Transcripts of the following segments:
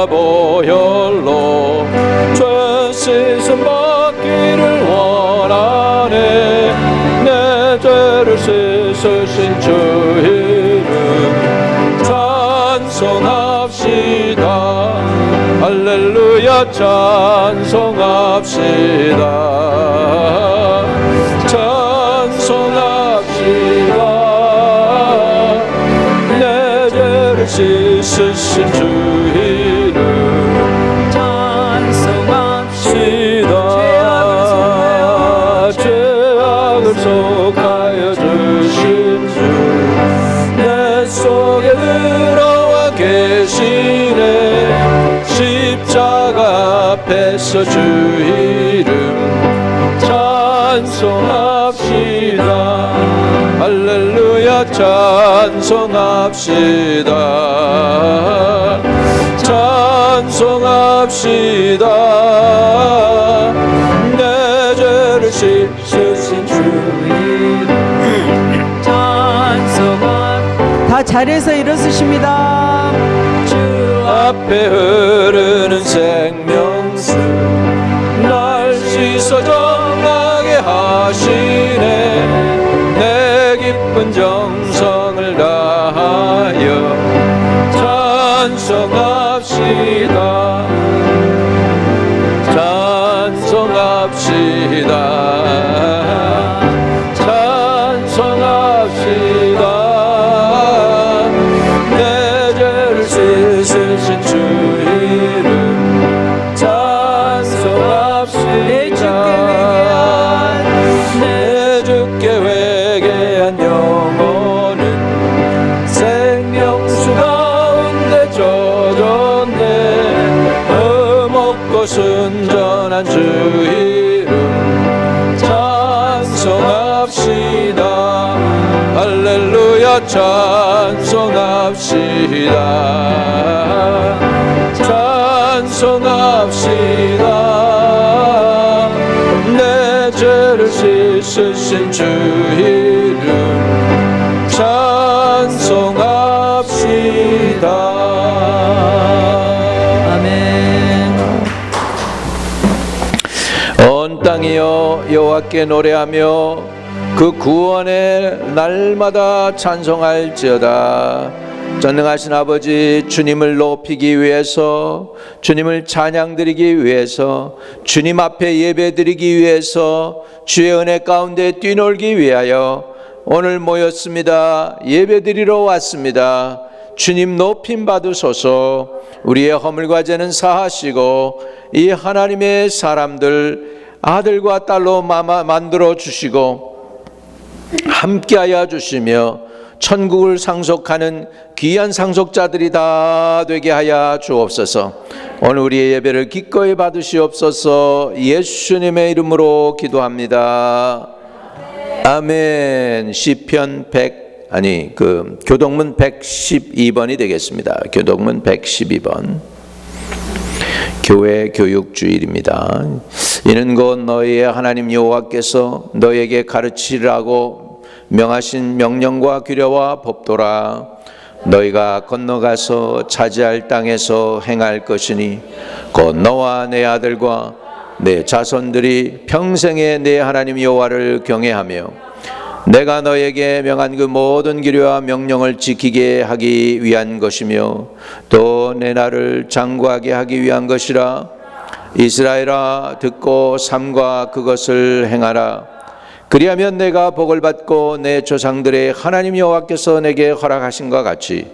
보혈로 죄 씻음 받기를 원하네. 내 죄를 씻으신 주 이름 찬송합시다. 할렐루야 찬송합시다. 찬송합시다. 내 죄를 씻으신 주 이름 찬송합시다. 죄악을 속하여 주신 주 내 속에 들어와 계시네. 십자가 앞에서 주 이름 찬송합시다. 할렐루야 찬송합시다. 찬송합시다. 내 죄를 씻으신 주 이름 찬송합시다. 다 자리에서 일어서십니다. 주 앞에 흐르는 생명수 날 씻어 정하게 하시네. 내 기쁜 정성을 다하여 찬송합시다. 찬송합시다. 찬송합시다. 내 죄를 씻으신 주 이름 찬송합시다. 내 주께 회개한 영혼은 생명수 가운데 젖었네. 흠없고 순전한 주 이름 찬송합시다. 할렐루야 찬송합시다. 찬송합시다. 내 죄를 씻으신 주 이름 찬송합시다. 아멘. 온 땅이여 여호와께 노래하며 그 구원의 날마다 찬송할지어다. 전능하신 아버지, 주님을 높이기 위해서, 주님을 찬양드리기 위해서, 주님 앞에 예배드리기 위해서, 주의 은혜 가운데 뛰놀기 위하여 오늘 모였습니다. 예배드리러 왔습니다. 주님 높임 받으소서. 우리의 허물과 죄는 사하시고 이 하나님의 사람들 아들과 딸로 만들어 주시고 함께하여 주시며 천국을 상속하는 귀한 상속자들이 다 되게 하여 주옵소서. 오늘 우리의 예배를 기꺼이 받으시옵소서. 예수님의 이름으로 기도합니다. 아멘. 시편 교동문 112번이 되겠습니다. 교동문 112번. 교회 교육주일입니다. 이는 곧 너희의 하나님 여호와께서 너희에게 가르치라고 명하신 명령과 규례와 법도라. 너희가 건너가서 차지할 땅에서 행할 것이니 곧 너와 내 아들과 내 자손들이 평생에 내 하나님 여호와를 경외하며 내가 너에게 명한 그 모든 규례와 명령을 지키게 하기 위한 것이며 또 내 나를 장구하게 하기 위한 것이라. 이스라엘아 듣고 삼가 그것을 행하라. 그리하면 내가 복을 받고 내 조상들의 하나님 여호와께서 내게 허락하신 것 같이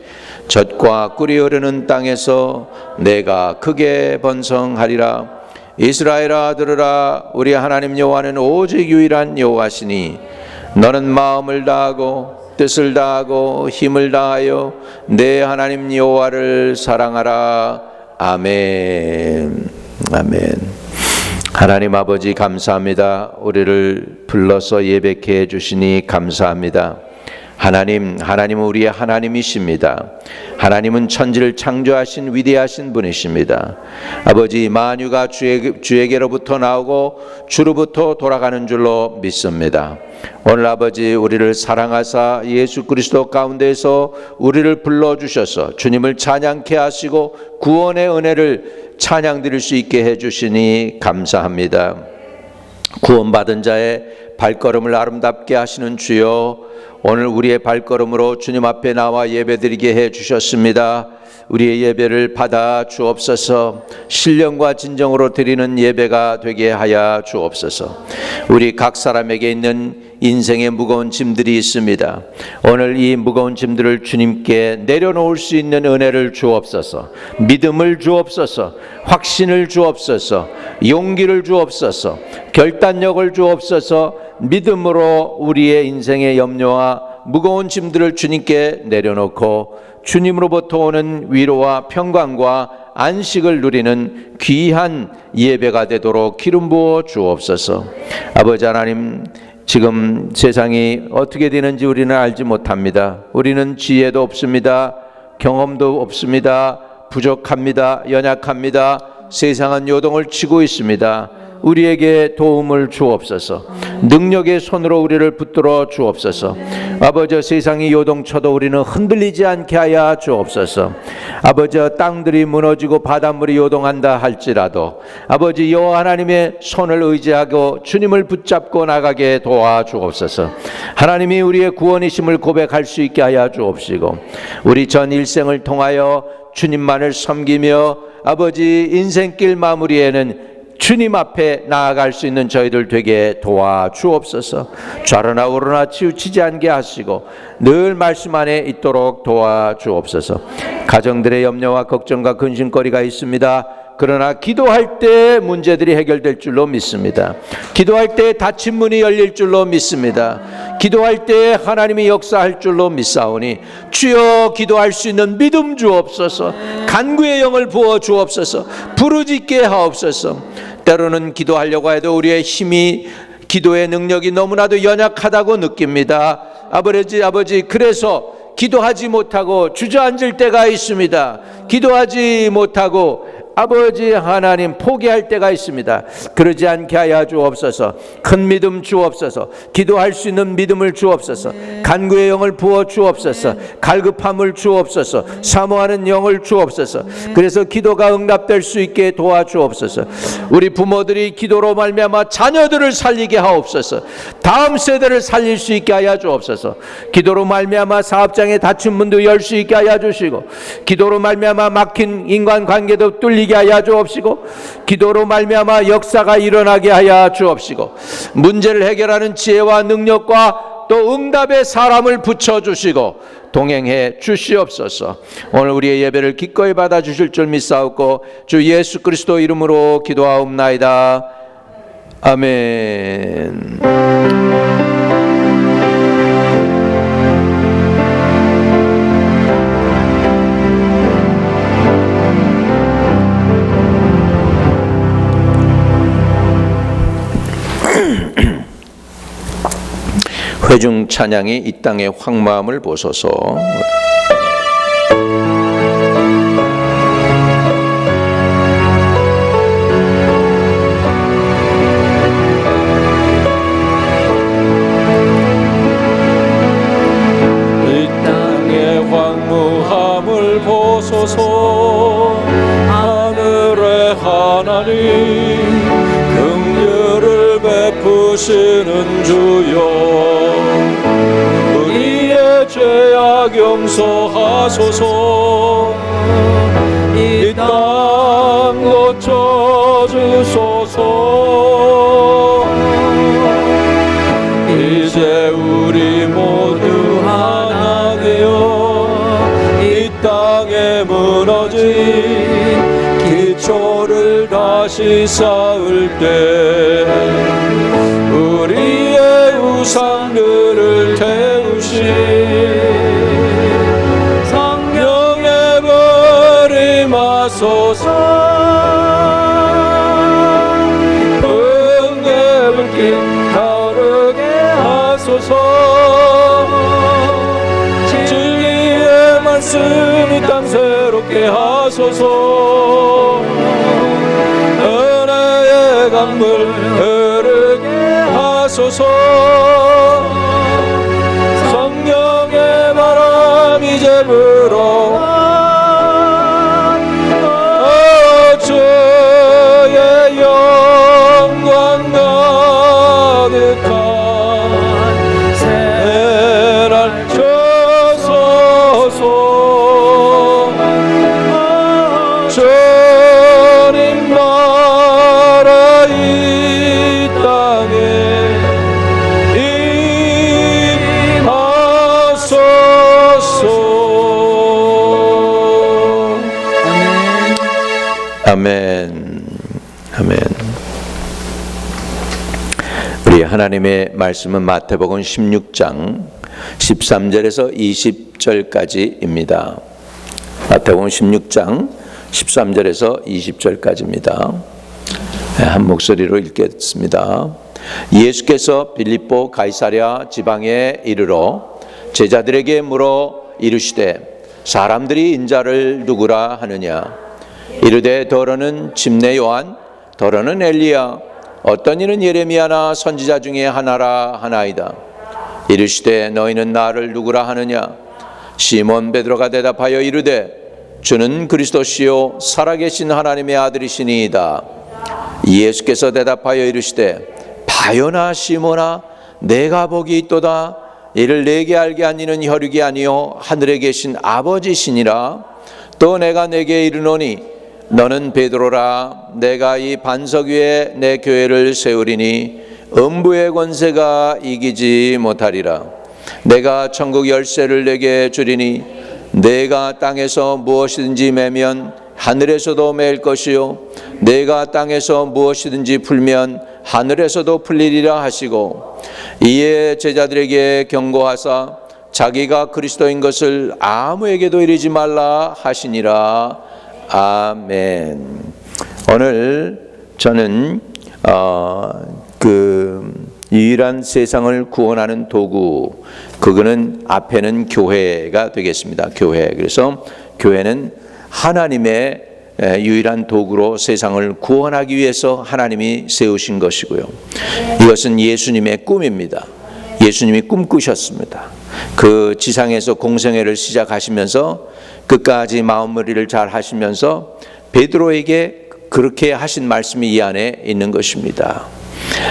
젖과 꿀이 흐르는 땅에서 내가 크게 번성하리라. 이스라엘아 들으라. 우리 하나님 여호와는 오직 유일한 여호와시니 너는 마음을 다하고 뜻을 다하고 힘을 다하여 내 하나님 여호와를 사랑하라. 아멘. 아멘. 하나님 아버지 감사합니다. 우리를 불러서 예배케 해주시니 감사합니다. 하나님은 우리의 하나님이십니다. 하나님은 천지를 창조하신 위대하신 분이십니다. 아버지, 만유가 주에게로부터 나오고 주로부터 돌아가는 줄로 믿습니다. 오늘 아버지 우리를 사랑하사 예수 그리스도 가운데에서 우리를 불러주셔서 주님을 찬양케 하시고 구원의 은혜를 찬양드릴 수 있게 해주시니 감사합니다. 구원받은 자의 발걸음을 아름답게 하시는 주여, 오늘 우리의 발걸음으로 주님 앞에 나와 예배드리게 해주셨습니다. 우리의 예배를 받아 주옵소서. 신령과 진정으로 드리는 예배가 되게 하여 주옵소서. 우리 각 사람에게 있는 인생의 무거운 짐들이 있습니다. 오늘 이 무거운 짐들을 주님께 내려놓을 수 있는 은혜를 주옵소서. 믿음을 주옵소서. 확신을 주옵소서. 용기를 주옵소서. 결단력을 주옵소서. 믿음으로 우리의 인생의 염려와 무거운 짐들을 주님께 내려놓고 주님으로부터 오는 위로와 평강과 안식을 누리는 귀한 예배가 되도록 기름 부어 주옵소서. 아버지 하나님, 지금 세상이 어떻게 되는지 우리는 알지 못합니다. 우리는 지혜도 없습니다. 경험도 없습니다. 부족합니다. 연약합니다. 세상은 요동을 치고 있습니다. 우리에게 도움을 주옵소서. 능력의 손으로 우리를 붙들어 주옵소서. 아버지, 세상이 요동쳐도 우리는 흔들리지 않게 하여 주옵소서. 아버지, 땅들이 무너지고 바닷물이 요동한다 할지라도 아버지 여호와 하나님의 손을 의지하고 주님을 붙잡고 나가게 도와주옵소서. 하나님이 우리의 구원이심을 고백할 수 있게 하여 주옵시고, 우리 전 일생을 통하여 주님만을 섬기며 아버지 인생길 마무리에는 주님 앞에 나아갈 수 있는 저희들 되게 도와주옵소서. 좌로나 우로나 치우치지 않게 하시고 늘 말씀 안에 있도록 도와주옵소서. 가정들의 염려와 걱정과 근심거리가 있습니다. 그러나 기도할 때 문제들이 해결될 줄로 믿습니다. 기도할 때 닫힌 문이 열릴 줄로 믿습니다. 기도할 때 하나님이 역사할 줄로 믿사오니 주여, 기도할 수 있는 믿음 주옵소서. 간구의 영을 부어 주옵소서. 부르짖게 하옵소서. 때로는 기도하려고 해도 우리의 힘이, 기도의 능력이 너무나도 연약하다고 느낍니다. 아버지, 그래서 기도하지 못하고 주저앉을 때가 있습니다. 기도하지 못하고 아버지 하나님 포기할 때가 있습니다. 그러지 않게 하여 주옵소서. 큰 믿음 주옵소서. 기도할 수 있는 믿음을 주옵소서. 간구의 영을 부어 주옵소서. 갈급함을 주옵소서. 사모하는 영을 주옵소서. 그래서 기도가 응답될 수 있게 도와주옵소서. 우리 부모들이 기도로 말미암아 자녀들을 살리게 하옵소서. 다음 세대를 살릴 수 있게 하여 주옵소서. 기도로 말미암아 사업장에 닫힌 문도 열 수 있게 하여 주시고, 기도로 말미암아 막힌 인간관계도 뚫리게 하여 주옵시고, 기도로 말미암아 역사가 일어나게 하여 주옵시고, 문제를 해결하는 지혜와 능력과 또 응답의 사람을 붙여주시고 동행해 주시옵소서. 오늘 우리의 예배를 기꺼이 받아주실 줄 믿사옵고 주 예수 그리스도 이름으로 기도하옵나이다. 아멘. 회중 찬양이 이 땅의 황마음을 보소서. 이 땅의 황무함을 보소서. 하늘의 하나님, 긍휼을 베푸시는 주여, 우리의 죄악 용서하소서. 이 땅 고쳐주소서. 이제 우리 모두 하나 되어 이 땅에 무너진 기초를 다시 쌓을 때 우리의 우상들을 태우신 성령의 불이 임하소서. 은혜의 불길 타오르게 하소서. 진리의 말씀 이 땅 새롭게 하소서. 은혜의 강물 흐르게 하소서. 아멘. 아멘. 우리 하나님의 말씀은 마태복음 16장 13절에서 20절까지입니다. 마태복음 16장 13절에서 20절까지입니다. 한 목소리로 읽겠습니다. 예수께서 빌립보 가이사랴 지방에 이르러 제자들에게 물어 이르시되 사람들이 인자를 누구라 하느냐? 이르되 더러는 집내 요한, 더러는 엘리야, 어떤 이는 예레미야나 선지자 중에 하나라 하나이다. 이르시되 너희는 나를 누구라 하느냐? 시몬 베드로가 대답하여 이르되 주는 그리스도시요 살아계신 하나님의 아들이시니이다. 예수께서 대답하여 이르시되 바요나 시몬아 내가 복이 있도다. 이를 내게 알게 한 이는 혈육이 아니요 하늘에 계신 아버지시니라. 또 내가 내게 이르노니 너는 베드로라. 내가 이 반석 위에 내 교회를 세우리니 음부의 권세가 이기지 못하리라. 내가 천국 열쇠를 내게 주리니 내가 땅에서 무엇이든지 매면 하늘에서도 매일 것이요 내가 땅에서 무엇이든지 풀면 하늘에서도 풀리리라 하시고 이에 제자들에게 경고하사 자기가 그리스도인 것을 아무에게도 이르지 말라 하시니라. 아멘. 오늘 저는 유일한 세상을 구원하는 도구, 그거는 앞에는 교회가 되겠습니다. 교회. 그래서 교회는 하나님의 유일한 도구로 세상을 구원하기 위해서 하나님이 세우신 것이고요. 이것은 예수님의 꿈입니다. 예수님이 꿈꾸셨습니다. 그 지상에서 공생애를 시작하시면서 끝까지 마무리를 잘 하시면서 베드로에게 그렇게 하신 말씀이 이 안에 있는 것입니다.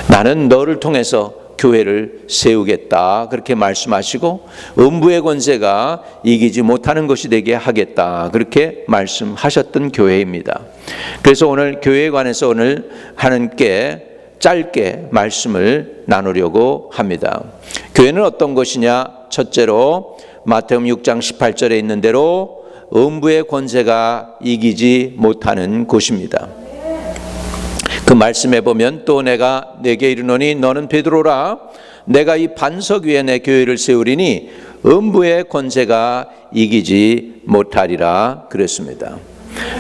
나는 너를 통해서 교회를 세우겠다 그렇게 말씀하시고 음부의 권세가 이기지 못하는 것이 되게 하겠다 그렇게 말씀하셨던 교회입니다. 그래서 오늘 교회에 관해서 오늘 하나님께 짧게 말씀을 나누려고 합니다. 교회는 어떤 것이냐? 첫째로 마태복음 6장 18절에 있는 대로 음부의 권세가 이기지 못하는 곳입니다. 그 말씀에 보면 또 내가 내게 이르노니 너는 베드로라. 내가 이 반석 위에 내 교회를 세우리니 음부의 권세가 이기지 못하리라 그랬습니다.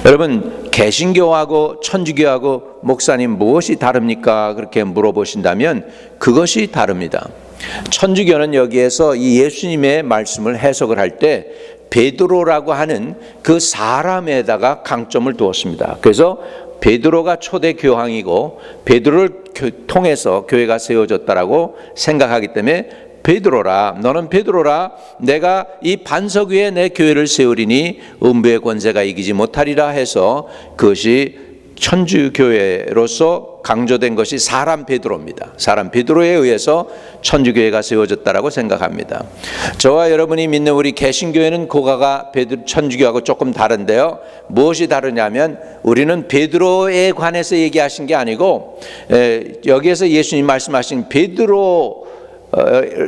여러분 개신교하고 천주교하고 목사님 무엇이 다릅니까? 그렇게 물어보신다면 그것이 다릅니다. 천주교는 여기에서 이 예수님의 말씀을 해석을 할 때 베드로라고 하는 그 사람에다가 강점을 두었습니다. 그래서 베드로가 초대 교황이고 베드로를 통해서 교회가 세워졌다라고 생각하기 때문에 베드로라, 너는 베드로라. 내가 이 반석 위에 내 교회를 세우리니 음부의 권세가 이기지 못하리라 해서 그것이 천주교회로서 강조된 것이 사람 베드로입니다. 사람 베드로에 의해서 천주교회가 세워졌다라고 생각합니다. 저와 여러분이 믿는 우리 개신교회는 그거가 천주교하고 조금 다른데요. 무엇이 다르냐면 우리는 베드로에 관해서 얘기하신 게 아니고 여기에서 예수님 말씀하신 베드로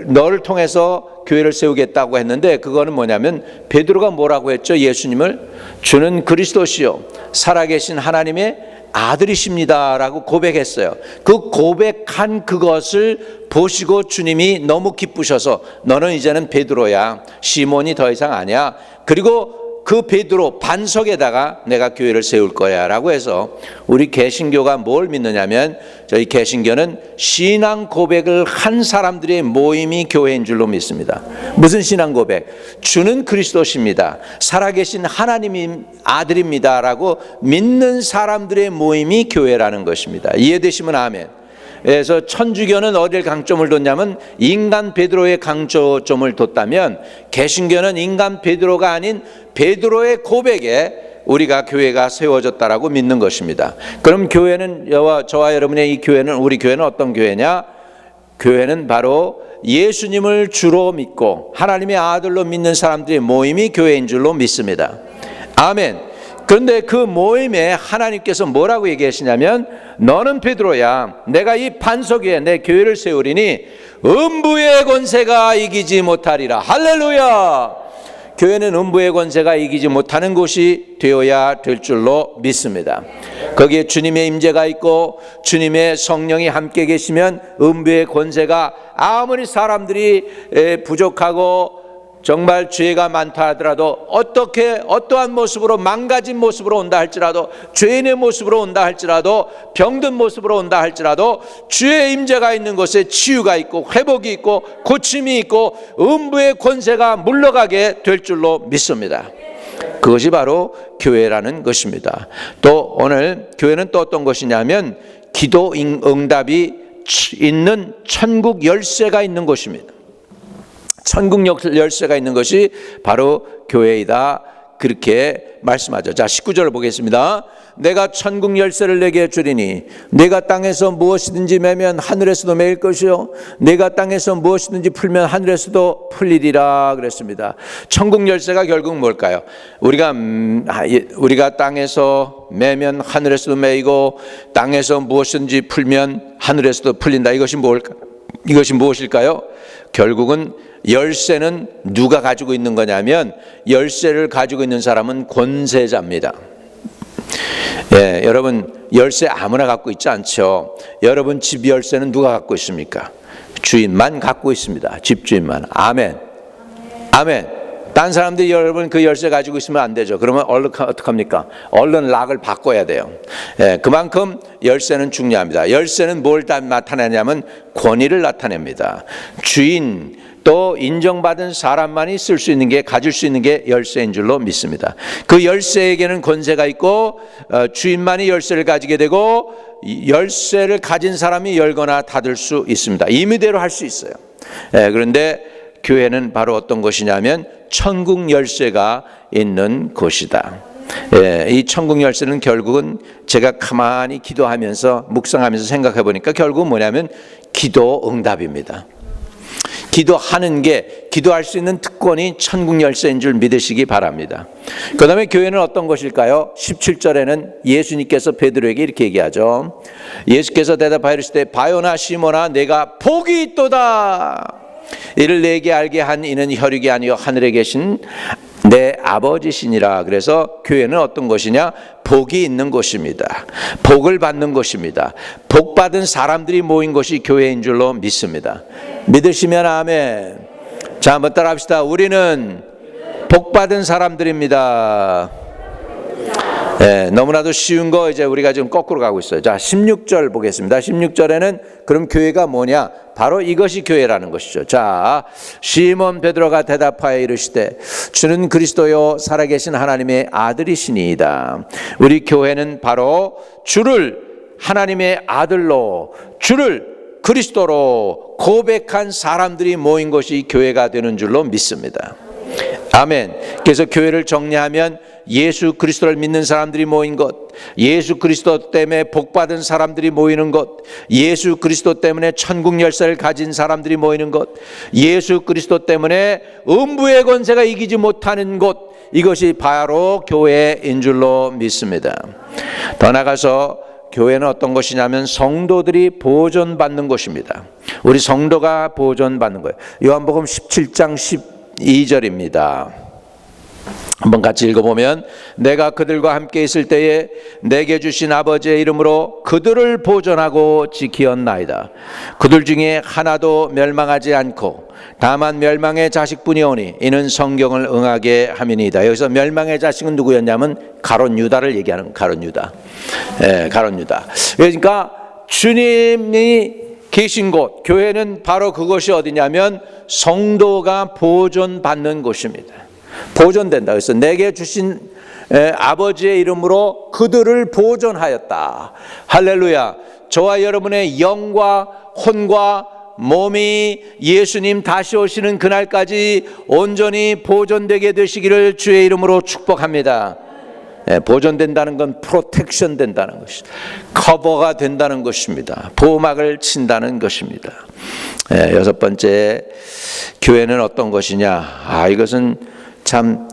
너를 통해서 교회를 세우겠다고 했는데 그거는 뭐냐면 베드로가 뭐라고 했죠? 예수님을 주는 그리스도시요 살아계신 하나님의 아들이십니다라고 고백했어요. 그 고백한 그것을 보시고 주님이 너무 기쁘셔서 너는 이제는 베드로야. 시몬이 더 이상 아니야. 그리고 그 베드로 반석에다가 내가 교회를 세울 거야 라고 해서 우리 개신교가 뭘 믿느냐면 저희 개신교는 신앙 고백을 한 사람들의 모임이 교회인 줄로 믿습니다. 무슨 신앙 고백? 주는 그리스도십니다. 살아계신 하나님이 아들입니다 라고 믿는 사람들의 모임이 교회라는 것입니다. 이해되시면 아멘. 그래서 천주교는 어딜 강점을 뒀냐면 인간 베드로의 강점을 뒀다면 개신교는 인간 베드로가 아닌 베드로의 고백에 우리가 교회가 세워졌다라고 믿는 것입니다. 그럼 교회는 저와 여러분의 이 교회는 우리 교회는 어떤 교회냐? 교회는 바로 예수님을 주로 믿고 하나님의 아들로 믿는 사람들의 모임이 교회인 줄로 믿습니다. 아멘. 그런데 그 모임에 하나님께서 뭐라고 얘기하시냐면 너는 베드로야. 내가 이 반석 위에 내 교회를 세우리니 음부의 권세가 이기지 못하리라. 할렐루야. 교회는 음부의 권세가 이기지 못하는 곳이 되어야 될 줄로 믿습니다. 거기에 주님의 임재가 있고 주님의 성령이 함께 계시면 음부의 권세가 아무리 사람들이 부족하고 정말 죄가 많다 하더라도 어떠한 모습으로 망가진 모습으로 온다 할지라도 죄인의 모습으로 온다 할지라도 병든 모습으로 온다 할지라도 주의 임재가 있는 곳에 치유가 있고 회복이 있고 고침이 있고 음부의 권세가 물러가게 될 줄로 믿습니다. 그것이 바로 교회라는 것입니다. 또 오늘 교회는 또 어떤 것이냐면 기도 응답이 있는 천국 열쇠가 있는 곳입니다. 천국 열쇠가 있는 것이 바로 교회이다, 그렇게 말씀하죠. 자, 19절을 보겠습니다. 내가 천국 열쇠를 내게 주리니 내가 땅에서 무엇이든지 매면 하늘에서도 매일 것이요 내가 땅에서 무엇이든지 풀면 하늘에서도 풀리리라 그랬습니다. 천국 열쇠가 결국 뭘까요? 우리가 땅에서 매면 하늘에서도 매이고 땅에서 무엇이든지 풀면 하늘에서도 풀린다. 이것이 무엇일까요? 결국은 열쇠는 누가 가지고 있는 거냐면 열쇠를 가지고 있는 사람은 권세자입니다. 여러분 열쇠 아무나 갖고 있지 않죠. 여러분 집 열쇠는 누가 갖고 있습니까? 주인만 갖고 있습니다. 집주인만. 아멘. 아멘. 딴 사람들이 여러분 그 열쇠 가지고 있으면 안 되죠. 그러면 어떡합니까? 얼른 락을 바꿔야 돼요. 그만큼 열쇠는 중요합니다. 열쇠는 뭘 나타내냐면 권위를 나타냅니다. 주인 또 인정받은 사람만이 쓸 수 있는 게 가질 수 있는 게 열쇠인 줄로 믿습니다. 그 열쇠에게는 권세가 있고 주인만이 열쇠를 가지게 되고 열쇠를 가진 사람이 열거나 닫을 수 있습니다. 임의대로 할 수 있어요. 그런데 교회는 바로 어떤 것이냐면 천국 열쇠가 있는 곳이다. 이 천국 열쇠는 결국은 제가 가만히 기도하면서 묵상하면서 생각해 보니까 결국은 뭐냐면 기도 응답입니다. 기도하는 게 기도할 수 있는 특권이 천국 열쇠인 줄 믿으시기 바랍니다. 그 다음에 교회는 어떤 것일까요? 17절에는 예수님께서 베드로에게 이렇게 얘기하죠. 예수께서 대답하여 이르시되 바요나 시몬아 내가 복이 있도다. 이를 내게 알게 한 이는 혈육이 아니요 하늘에 계신 내 아버지시니라. 그래서 교회는 어떤 것이냐? 복이 있는 곳입니다. 복을 받는 곳입니다. 복 받은 사람들이 모인 곳이 교회인 줄로 믿습니다. 믿으시면 아멘. 자, 한번 따라 합시다. 우리는 복 받은 사람들입니다. 너무나도 쉬운 거 이제 우리가 지금 거꾸로 가고 있어요. 자, 16절 보겠습니다. 16절에는 그럼 교회가 뭐냐? 바로 이것이 교회라는 것이죠. 자, 시몬 베드로가 대답하여 이르시되 주는 그리스도요 살아계신 하나님의 아들이시니이다. 우리 교회는 바로 주를 하나님의 아들로 주를 그리스도로 고백한 사람들이 모인 것이 교회가 되는 줄로 믿습니다. 아멘. 그래서 교회를 정리하면 예수 그리스도를 믿는 사람들이 모인 것, 예수 그리스도 때문에 복받은 사람들이 모이는 것, 예수 그리스도 때문에 천국 열쇠를 가진 사람들이 모이는 것, 예수 그리스도 때문에 음부의 권세가 이기지 못하는 곳, 이것이 바로 교회인 줄로 믿습니다. 더 나아가서 교회는 어떤 것이냐면 성도들이 보존받는 곳입니다. 우리 성도가 보존받는 거예요. 요한복음 17장 12절입니다. 한번 같이 읽어보면 내가 그들과 함께 있을 때에 내게 주신 아버지의 이름으로 그들을 보존하고 지키었나이다. 그들 중에 하나도 멸망하지 않고 다만 멸망의 자식뿐이오니 이는 성경을 응하게 함이니이다. 여기서 멸망의 자식은 누구였냐면 가룟 유다를 얘기하는 가룟 유다. 가룟 유다. 그러니까 주님이 계신 곳, 교회는 바로 그것이 어디냐면 성도가 보존받는 곳입니다. 보존된다. 그래서 내게 주신 아버지의 이름으로 그들을 보존하였다. 할렐루야. 저와 여러분의 영과 혼과 몸이 예수님 다시 오시는 그날까지 온전히 보존되게 되시기를 주의 이름으로 축복합니다. 보존된다는 건 프로텍션 된다는 것입니다. 커버가 된다는 것입니다. 보호막을 친다는 것입니다. 여섯 번째, 교회는 어떤 것이냐? 이것은 참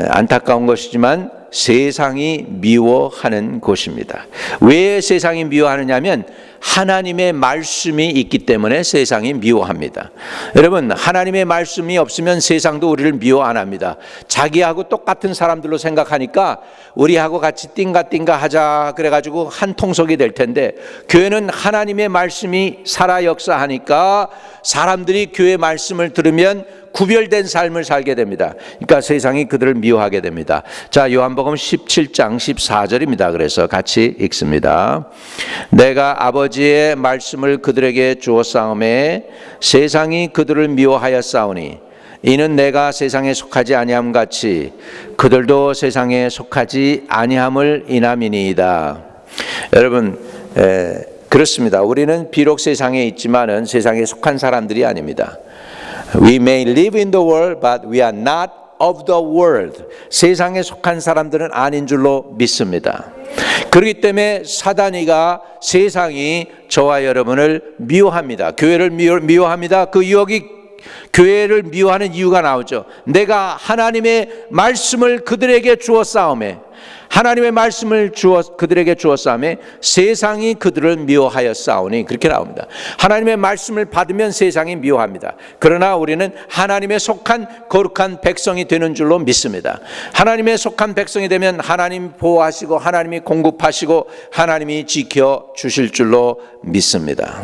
안타까운 것이지만 세상이 미워하는 곳입니다. 왜 세상이 미워하느냐면 하나님의 말씀이 있기 때문에 세상이 미워합니다. 여러분, 하나님의 말씀이 없으면 세상도 우리를 미워 안 합니다. 자기하고 똑같은 사람들로 생각하니까 우리하고 같이 띵가띵가 하자 그래가지고 한 통속이 될 텐데, 교회는 하나님의 말씀이 살아 역사하니까 사람들이 교회 말씀을 들으면 구별된 삶을 살게 됩니다. 그러니까 세상이 그들을 미워하게 됩니다. 자, 요한복음 17장 14절입니다. 그래서 같이 읽습니다. 내가 아버지의 말씀을 그들에게 주었사오매 세상이 그들을 미워하였사오니 이는 내가 세상에 속하지 아니함 같이 그들도 세상에 속하지 아니함을 인함이니이다. 여러분, 그렇습니다. 우리는 비록 세상에 있지만은 세상에 속한 사람들이 아닙니다. We may live in the world, but we are not of the world. 세상에 속한 사람들은 아닌 줄로 믿습니다. 그렇기 때문에 사단이가, 세상이 저와 여러분을 미워합니다. 교회를 미워합니다. 그 유혹이 교회를 미워하는 이유가 나오죠. 내가 하나님의 말씀을 그들에게 주었사오매, 하나님의 말씀을 그들에게 주었사오매 세상이 그들을 미워하였사오니, 그렇게 나옵니다. 하나님의 말씀을 받으면 세상이 미워합니다. 그러나 우리는 하나님의 속한 거룩한 백성이 되는 줄로 믿습니다. 하나님의 속한 백성이 되면 하나님 보호하시고 하나님이 공급하시고 하나님이 지켜주실 줄로 믿습니다.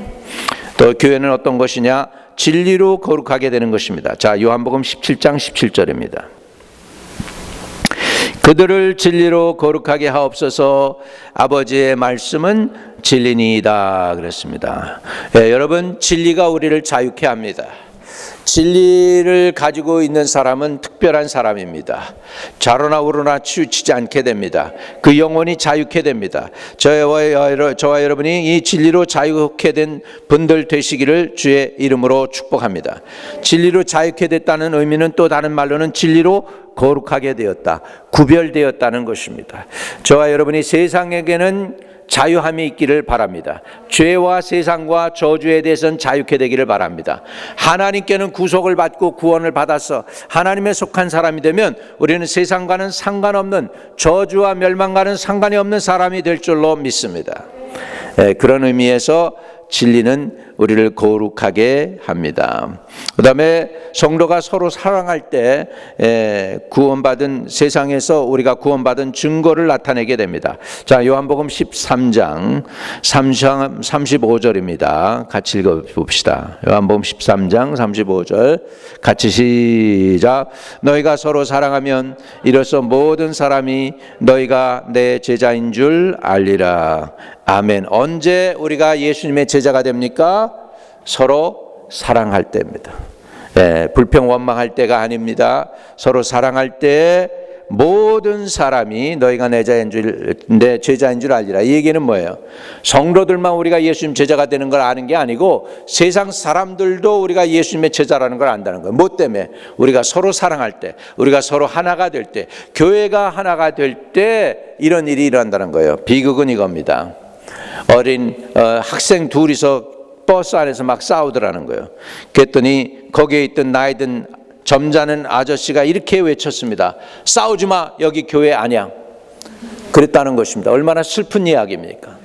또 교회는 어떤 것이냐? 진리로 거룩하게 되는 것입니다. 자, 요한복음 17장 17절입니다. 그들을 진리로 거룩하게 하옵소서. 아버지의 말씀은 진리니이다 그랬습니다. 여러분, 진리가 우리를 자유케 합니다. 진리를 가지고 있는 사람은 특별한 사람입니다. 좌로나 우로나 치우치지 않게 됩니다. 그 영혼이 자유케 됩니다. 저와 여러분이 이 진리로 자유케 된 분들 되시기를 주의 이름으로 축복합니다. 진리로 자유케 됐다는 의미는 또 다른 말로는 진리로 거룩하게 되었다, 구별되었다는 것입니다. 저와 여러분이 세상에게는 자유함이 있기를 바랍니다. 죄와 세상과 저주에 대해서는 자유케 되기를 바랍니다. 하나님께는 구속을 받고 구원을 받아서 하나님에 속한 사람이 되면 우리는 세상과는 상관없는, 저주와 멸망과는 상관이 없는 사람이 될 줄로 믿습니다. 그런 의미에서 진리는 우리를 거룩하게 합니다. 그 다음에 성도가 서로 사랑할 때 구원받은, 세상에서 우리가 구원받은 증거를 나타내게 됩니다. 자, 요한복음 13장 35절입니다. 같이 읽어봅시다. 요한복음 13장 35절 같이 시작. 너희가 서로 사랑하면 이로써 모든 사람이 너희가 내 제자인 줄 알리라. 아멘. 언제 우리가 예수님의 제자가 됩니까? 서로 사랑할 때입니다. 불평 원망할 때가 아닙니다. 서로 사랑할 때 모든 사람이 너희가 내 제자인 줄 알리라. 이 얘기는 뭐예요? 성도들만 우리가 예수님 제자가 되는 걸 아는 게 아니고 세상 사람들도 우리가 예수님의 제자라는 걸 안다는 거예요. 뭐 때문에? 우리가 서로 사랑할 때, 우리가 서로 하나가 될 때, 교회가 하나가 될 때 이런 일이 일어난다는 거예요. 비극은 이겁니다. 어린 학생 둘이서 버스 안에서 막 싸우더라는 거예요. 그랬더니 거기에 있던 나이 든 점잖은 아저씨가 이렇게 외쳤습니다. 싸우지 마, 여기 교회 아니야. 그랬다는 것입니다. 얼마나 슬픈 이야기입니까?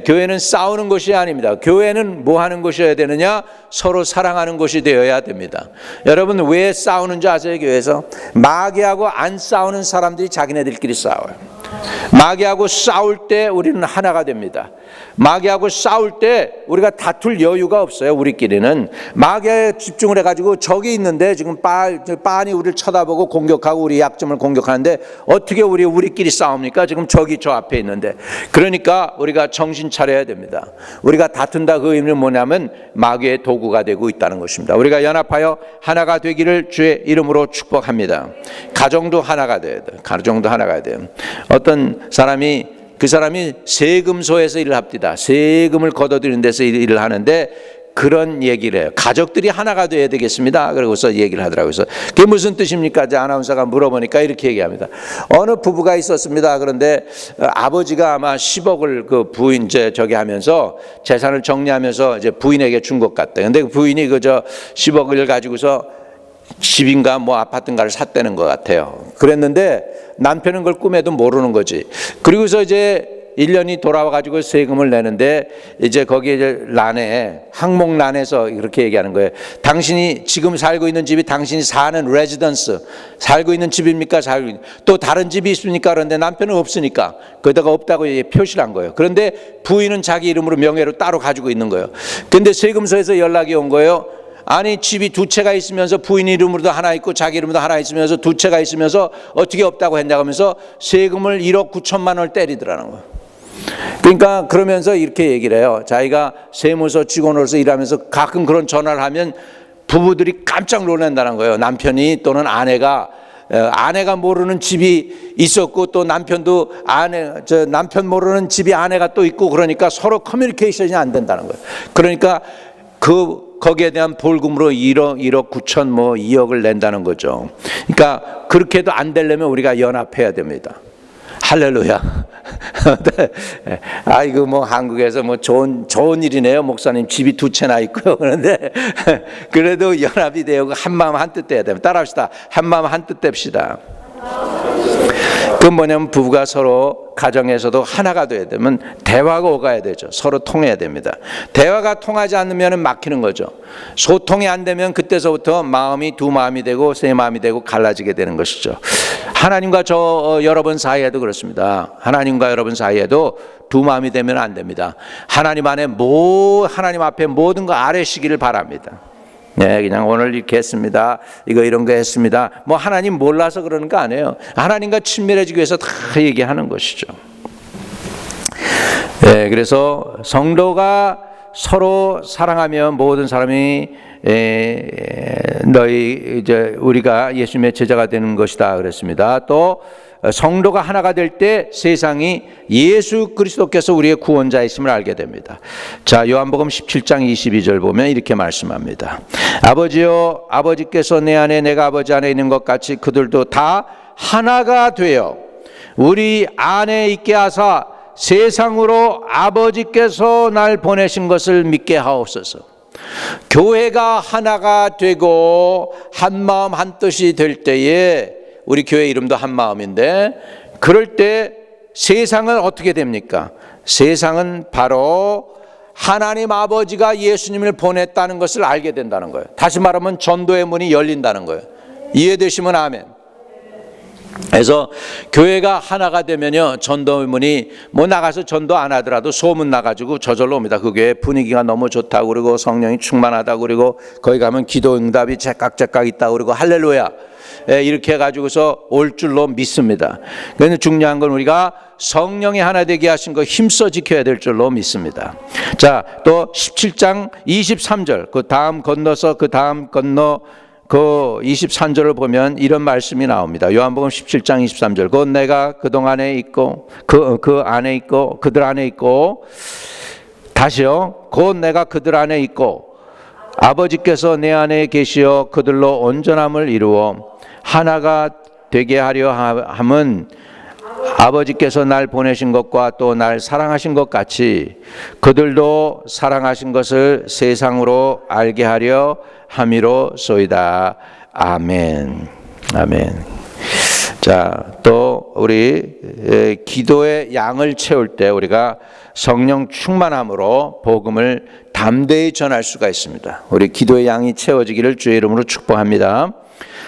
교회는 싸우는 것이 아닙니다. 교회는 뭐 하는 것이어야 되느냐? 서로 사랑하는 것이 되어야 됩니다. 여러분, 왜 싸우는 줄 아세요? 교회에서 마귀하고 안 싸우는 사람들이 자기네들끼리 싸워요. 마귀하고 싸울 때 우리는 하나가 됩니다. 마귀하고 싸울 때 우리가 다툴 여유가 없어요. 우리끼리는 마귀에 집중을 해가지고 적이 있는데 지금 빤히 우리를 쳐다보고 공격하고 우리 약점을 공격하는데 어떻게 우리끼리 싸웁니까? 지금 적이 저 앞에 있는데. 그러니까 우리가 정신 차려야 됩니다. 우리가 다툰다, 그 의미는 뭐냐면 마귀의 도구가 되고 있다는 것입니다. 우리가 연합하여 하나가 되기를 주의 이름으로 축복합니다. 가정도 하나가 돼야 돼요. 가정도 하나가 돼요. 어떤 사람이, 그 사람이 세금소에서 일을 합니다. 세금을 걷어들이는 데서 일을 하는데 그런 얘기를 해요. 가족들이 하나가 돼야 되겠습니다. 그러고서 얘기를 하더라고요. 그래서 그게 무슨 뜻입니까? 이제 아나운서가 물어보니까 이렇게 얘기합니다. 어느 부부가 있었습니다. 그런데 아버지가 아마 10억을 그 부인 저기 하면서 재산을 정리하면서 이제 부인에게 준 것 같다. 근데 그 부인이 그저 10억을 가지고서 집인가 뭐 아파트인가를 샀다는 것 같아요. 그랬는데 남편은 그걸 꿈에도 모르는 거지. 그리고서 이제 1년이 돌아와가지고 세금을 내는데 이제 거기에 이제 란에 항목란에서 이렇게 얘기하는 거예요. 당신이 지금 살고 있는 집이 당신이 사는 레지던스, 살고 있는 집입니까? 또 다른 집이 있습니까? 그런데 남편은 없으니까 거기다가 없다고 표시를 한 거예요. 그런데 부인은 자기 이름으로 명예로 따로 가지고 있는 거예요. 근데 세금서에서 연락이 온 거예요. 아니 집이 두 채가 있으면서 부인 이름으로도 하나 있고 자기 이름으로도 하나 있으면서 두 채가 있으면서 어떻게 없다고 했냐고 하면서 세금을 1억 9천만 원을 때리더라는 거예요. 그러니까 그러면서 이렇게 얘기를 해요. 자기가 세무서 직원으로서 일하면서 가끔 그런 전화를 하면 부부들이 깜짝 놀란다는 거예요. 남편이 또는 아내가 모르는 집이 있었고 또 남편도 남편 모르는 집이 아내가 또 있고 그러니까 서로 커뮤니케이션이 안 된다는 거예요. 그러니까 거기에 대한 벌금으로 1억 9천 뭐 2억을 낸다는 거죠. 그러니까 그렇게 해도 안 되려면 우리가 연합해야 됩니다. 할렐루야. 아이고 뭐 한국에서 뭐 좋은 일이네요. 목사님 집이 두 채나 있고요. 그런데 그래도 연합이 되고 한 마음 한 뜻 돼야 됩니다. 따라합시다. 한 마음 한 뜻 됩시다. 그건 뭐냐면 부부가 서로 가정에서도 하나가 돼야 되면 대화가 오가야 되죠. 서로 통해야 됩니다. 대화가 통하지 않으면 막히는 거죠. 소통이 안 되면 그때서부터 마음이 두 마음이 되고 세 마음이 되고 갈라지게 되는 것이죠. 하나님과 여러분 사이에도 그렇습니다. 하나님과 여러분 사이에도 두 마음이 되면 안 됩니다. 하나님 앞에 모든 거 아뢰시기를 바랍니다. 네, 그냥 오늘 이렇게 했습니다. 이런 거 했습니다. 뭐 하나님 몰라서 그러는 거 아니에요. 하나님과 친밀해지기 위해서 다 얘기하는 것이죠. 네, 그래서 성도가 서로 사랑하면 모든 사람이 우리가 예수님의 제자가 되는 것이다 그랬습니다. 또 성도가 하나가 될 때 세상이 예수 그리스도께서 우리의 구원자이심을 알게 됩니다. 자, 요한복음 17장 22절 보면 이렇게 말씀합니다. 아버지여, 아버지께서 내 안에 내가 아버지 안에 있는 것 같이 그들도 다 하나가 되어 우리 안에 있게 하사 세상으로 아버지께서 날 보내신 것을 믿게 하옵소서. 교회가 하나가 되고 한 마음 한 뜻이 될 때에 우리 교회 이름도 한 마음인데 그럴 때 세상은 어떻게 됩니까? 세상은 바로 하나님 아버지가 예수님을 보냈다는 것을 알게 된다는 거예요. 다시 말하면 전도의 문이 열린다는 거예요. 이해되시면 아멘. 그래서 교회가 하나가 되면요 전도의 문이 뭐 나가서 전도 안 하더라도 소문 나가지고 저절로 옵니다. 그 교회 분위기가 너무 좋다고 그러고 성령이 충만하다고 그러고 거기 가면 기도 응답이 제깍제깍 있다고 그러고 할렐루야 이렇게 해가지고서 올 줄로 믿습니다. 그런데 중요한 건 우리가 성령이 하나 되게 하신 거 힘써 지켜야 될 줄로 믿습니다. 자, 또 17장 23절 그 다음 건너서 그 다음 건너 그 23절을 보면 이런 말씀이 나옵니다. 요한복음 17장 23절 곧 내가 그동안에 있고 그 안에 있고 그들 안에 있고 다시요 곧 내가 그들 안에 있고 아버지께서 내 안에 계시어 그들로 온전함을 이루어 하나가 되게 하려 함은 아버지께서 날 보내신 것과 또 날 사랑하신 것 같이 그들도 사랑하신 것을 세상으로 알게 하려 함이로소이다. 아멘. 아멘. 자, 또 우리 기도의 양을 채울 때 우리가 성령 충만함으로 복음을 담대히 전할 수가 있습니다. 우리 기도의 양이 채워지기를 주의 이름으로 축복합니다.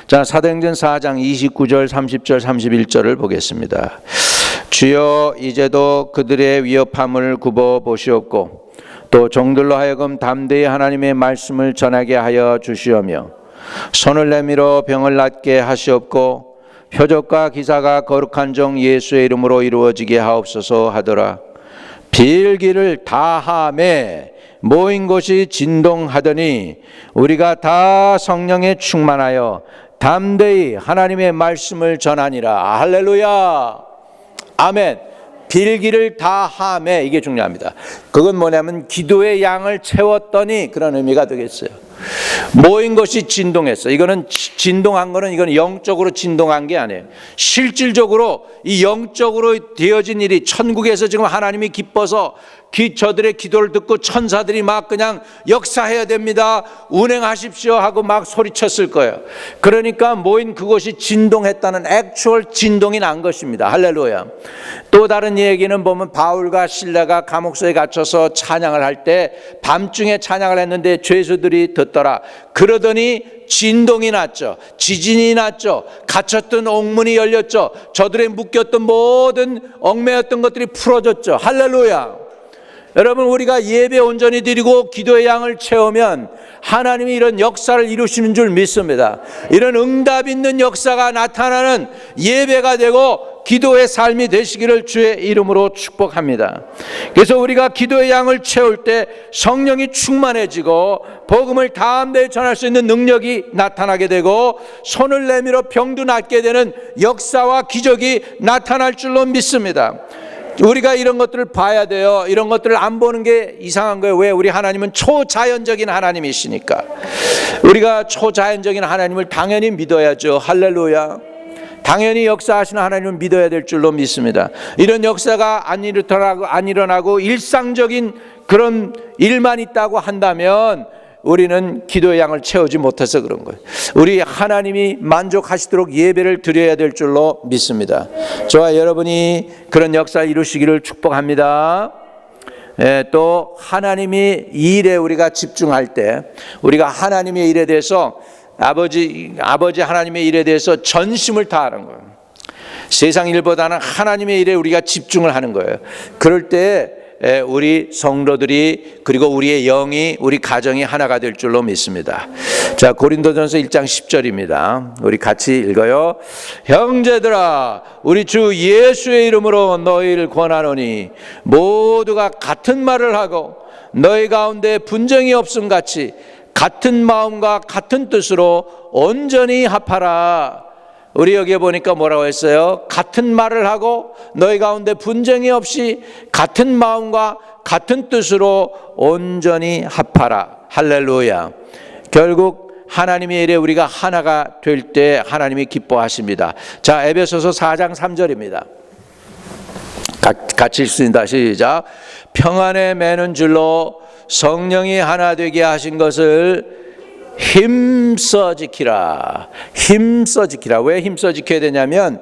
자, 사도행전 4장 29절, 30절, 31절을 보겠습니다. 주여 이제도 그들의 위협함을 굽어 보시옵고 또 종들로 하여금 담대히 하나님의 말씀을 전하게 하여 주시오며 손을 내밀어 병을 낫게 하시옵고 표적과 기사가 거룩한 종 예수의 이름으로 이루어지게 하옵소서 하더라. 빌기를 다하매 모인 곳이 진동하더니 우리가 다 성령에 충만하여 담대히 하나님의 말씀을 전하니라. 할렐루야. 아멘. 빌기를 다하매 이게 중요합니다. 그건 뭐냐면 기도의 양을 채웠더니 그런 의미가 되겠어요. 모인 것이 진동했어. 이거는 진동한 거는 이건 영적으로 진동한 게 아니에요. 실질적으로 이 영적으로 되어진 일이 천국에서 지금 하나님이 기뻐서 저들의 기도를 듣고 천사들이 막 그냥 역사해야 됩니다, 운행하십시오 하고 막 소리쳤을 거예요. 그러니까 모인 그곳이 진동했다는 액추얼 진동이 난 것입니다. 할렐루야. 또 다른 얘기는 보면 바울과 실라가 감옥소에 갇혀서 찬양을 할 때 밤중에 찬양을 했는데 죄수들이 듣더라. 그러더니 진동이 났죠. 지진이 났죠. 갇혔던 옥문이 열렸죠. 저들의 묶였던 모든 얽매였던 것들이 풀어졌죠. 할렐루야. 여러분, 우리가 예배 온전히 드리고 기도의 양을 채우면 하나님이 이런 역사를 이루시는 줄 믿습니다. 이런 응답 있는 역사가 나타나는 예배가 되고 기도의 삶이 되시기를 주의 이름으로 축복합니다. 그래서 우리가 기도의 양을 채울 때 성령이 충만해지고 복음을 다함대에 전할 수 있는 능력이 나타나게 되고 손을 내밀어 병도 낫게 되는 역사와 기적이 나타날 줄로 믿습니다. 우리가 이런 것들을 봐야 돼요. 이런 것들을 안 보는 게 이상한 거예요. 왜? 우리 하나님은 초자연적인 하나님이시니까. 우리가 초자연적인 하나님을 당연히 믿어야죠. 할렐루야. 당연히 역사하시는 하나님을 믿어야 될 줄로 믿습니다. 이런 역사가 안 일어나고 일상적인 그런 일만 있다고 한다면 우리는 기도의 양을 채우지 못해서 그런 거예요. 우리 하나님이 만족하시도록 예배를 드려야 될 줄로 믿습니다. 저와 여러분이 그런 역사를 이루시기를 축복합니다. 또 하나님이 일에 우리가 집중할 때 우리가 하나님의 일에 대해서 아버지 하나님의 일에 대해서 전심을 다하는 거예요. 세상 일보다는 하나님의 일에 우리가 집중을 하는 거예요. 그럴 때 우리 성도들이 그리고 우리의 영이 우리 가정이 하나가 될 줄로 믿습니다. 자, 고린도전서 1장 10절입니다. 우리 같이 읽어요. 형제들아, 우리 주 예수의 이름으로 너희를 권하노니 모두가 같은 말을 하고 너희 가운데 분쟁이 없음 같이 같은 마음과 같은 뜻으로 온전히 합하라. 우리 여기에 보니까 뭐라고 했어요? 같은 말을 하고 너희 가운데 분쟁이 없이 같은 마음과 같은 뜻으로 온전히 합하라. 할렐루야. 결국 하나님의 일에 우리가 하나가 될 때 하나님이 기뻐하십니다. 자, 에베소서 4장 3절입니다. 같이 읽습니다. 시작. 평안에 매는 줄로 성령이 하나 되게 하신 것을 힘써 지키라. 힘써 지키라. 왜 힘써 지켜야 되냐면